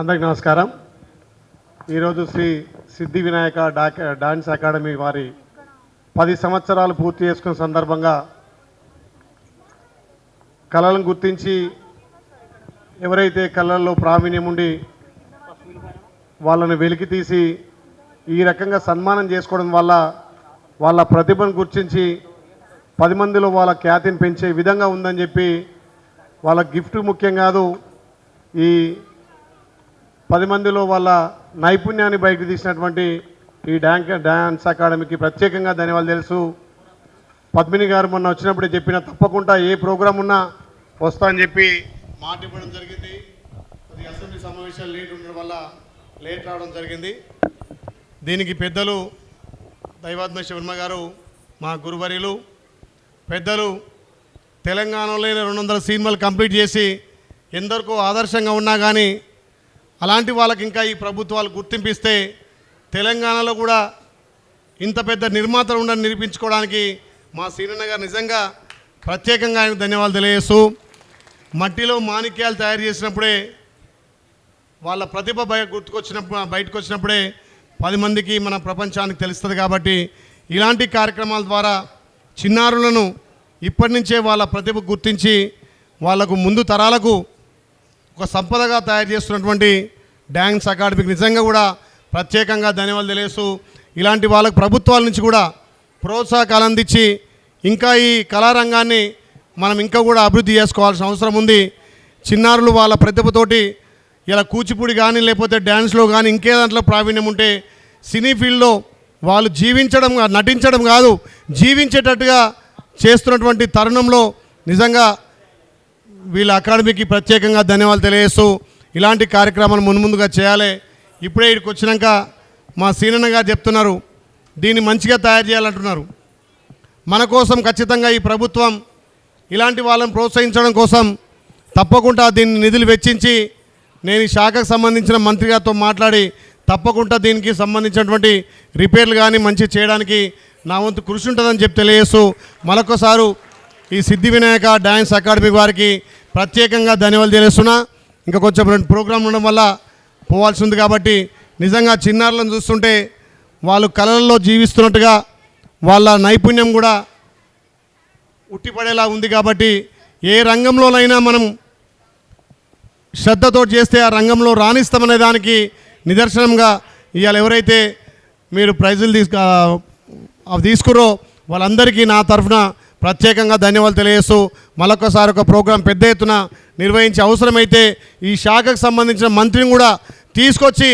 అందరికీ నమస్కారం. ఈరోజు శ్రీ సిద్ధి వినాయక డాన్స్ అకాడమీ వారి 10 సంవత్సరాలు పూర్తి చేసుకున్న సందర్భంగా కళలను గుర్తించి ఎవరైతే కళల్లో ప్రావీణ్యం ఉండి వాళ్ళను వెలికి తీసి ఈ రకంగా సన్మానం చేసుకోవడం వల్ల వాళ్ళ ప్రతిభను గుర్తించి 10 మందిలో వాళ్ళ ఖ్యాతిని పెంచే విధంగా ఉందని చెప్పి వాళ్ళ గిఫ్ట్ ముఖ్యం కాదు, ఈ 10 మందిలో వాళ్ళ నైపుణ్యాన్ని బయటకు తీసినటువంటి ఈ డాన్స్ అకాడమీకి ప్రత్యేకంగా ధన్యవాదాలు తెలుసు. పద్మిని గారు మొన్న వచ్చినప్పుడే చెప్పిన తప్పకుండా ఏ ప్రోగ్రాం ఉన్నా వస్తా అని చెప్పి మాట ఇవ్వడం జరిగింది. అది అసెంబ్లీ సమావేశాలు లేట్ ఉండడం వల్ల లేట్ రావడం జరిగింది. దీనికి పెద్దలు దైవాత్మ శర్మ గారు మా గురువర్యులు పెద్దలు తెలంగాణలో 200 సినిమాలు కంప్లీట్ చేసి ఎందరికో ఆదర్శంగా ఉన్నా కానీ అలాంటి వాళ్ళకి ఇంకా ఈ ప్రభుత్వాలు గుర్తింపిస్తే తెలంగాణలో కూడా ఇంత పెద్ద నిర్మాతలు ఉండని నిరూపించుకోవడానికి మా సీనన్న గారు నిజంగా ప్రత్యేకంగా ఆయనకు ధన్యవాదాలు తెలియజేస్తూ, మట్టిలో మాణిక్యాలు తయారు చేసినప్పుడే వాళ్ళ ప్రతిభ బయటకు వచ్చినప్పుడే 10 మందికి మన ప్రపంచానికి తెలుస్తుంది. కాబట్టి ఇలాంటి కార్యక్రమాల ద్వారా చిన్నారులను ఇప్పటి నుంచే వాళ్ళ ప్రతిభ గుర్తించి వాళ్లకు ముందు తరాలకు ఒక సంపదగా తయారు చేస్తున్నటువంటి డాన్స్ అకాడమీకి నిజంగా కూడా ప్రత్యేకంగా ధన్యవాదాలు తెలియజేస్తూ, ఇలాంటి వాళ్ళకు ప్రభుత్వాల నుంచి కూడా ప్రోత్సాహకాలు అందించి ఇంకా ఈ కళారంగాన్ని మనం ఇంకా కూడా అభివృద్ధి చేసుకోవాల్సిన అవసరం ఉంది. చిన్నారులు వాళ్ళ ప్రతిభతోటి ఇలా కూచిపూడి కానీ లేకపోతే డ్యాన్స్లో కానీ ఇంకే దాంట్లో ప్రావీణ్యం ఉంటే సినీ ఫీల్డ్లో వాళ్ళు నటించడం కాదు జీవించేటట్టుగా చేస్తున్నటువంటి తరుణంలో నిజంగా వీళ్ళ అకాడమీకి ప్రత్యేకంగా ధన్యవాదాలు తెలియజేస్తూ ఇలాంటి కార్యక్రమాలు ముందుగా చేయాలి. ఇప్పుడే ఇక్కడికి వచ్చినాక మా సీనన్న గారు చెప్తున్నారు దీన్ని మంచిగా తయారు చేయాలంటున్నారు. మన కోసం ఖచ్చితంగా ఈ ప్రభుత్వం ఇలాంటి వాళ్ళని ప్రోత్సహించడం కోసం తప్పకుండా దీన్ని నిధులు వెచ్చించి నేను ఈ శాఖకు సంబంధించిన మంత్రి గారితో మాట్లాడి తప్పకుండా దీనికి సంబంధించినటువంటి రిపేర్లు కానీ మంచి చేయడానికి నా వంతు కృషి ఉంటుందని చెప్పి తెలియజేస్తూ మరొకసారి ఈ సిద్ధి వినాయక డాన్స్ అకాడమీ వారికి ప్రత్యేకంగా ధన్యవాదాలు తెలియజేస్తున్నా. ఇంకా కొంచెం 2 ప్రోగ్రాంలు ఉండడం వల్ల పోవాల్సి ఉంది. కాబట్టి నిజంగా చిన్నారులను చూస్తుంటే వాళ్ళు కళల్లో జీవిస్తున్నట్టుగా వాళ్ళ నైపుణ్యం కూడా ఉట్టిపడేలా ఉంది. కాబట్టి ఏ రంగంలోనైనా మనం శ్రద్ధతో చేస్తే ఆ రంగంలో రాణిస్తామనే దానికి నిదర్శనంగా ఇవాళ ఎవరైతే మీరు ప్రైజులు తీసుకురో వాళ్ళందరికీ నా తరఫున ప్రత్యేకంగా ధన్యవాదాలు తెలియజేస్తూ మరొకసారి ఒక ప్రోగ్రాం పెద్ద ఎత్తున నిర్వహించే అవసరమైతే ఈ శాఖకు సంబంధించిన మంత్రిని కూడా తీసుకొచ్చి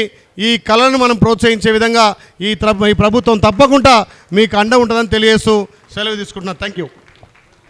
ఈ కళను మనం ప్రోత్సహించే విధంగా ఈ ప్రభుత్వం తప్పకుండా మీకు అండ ఉంటుందని తెలియజేస్తూ సెలవు తీసుకుంటున్నాను. Thank you.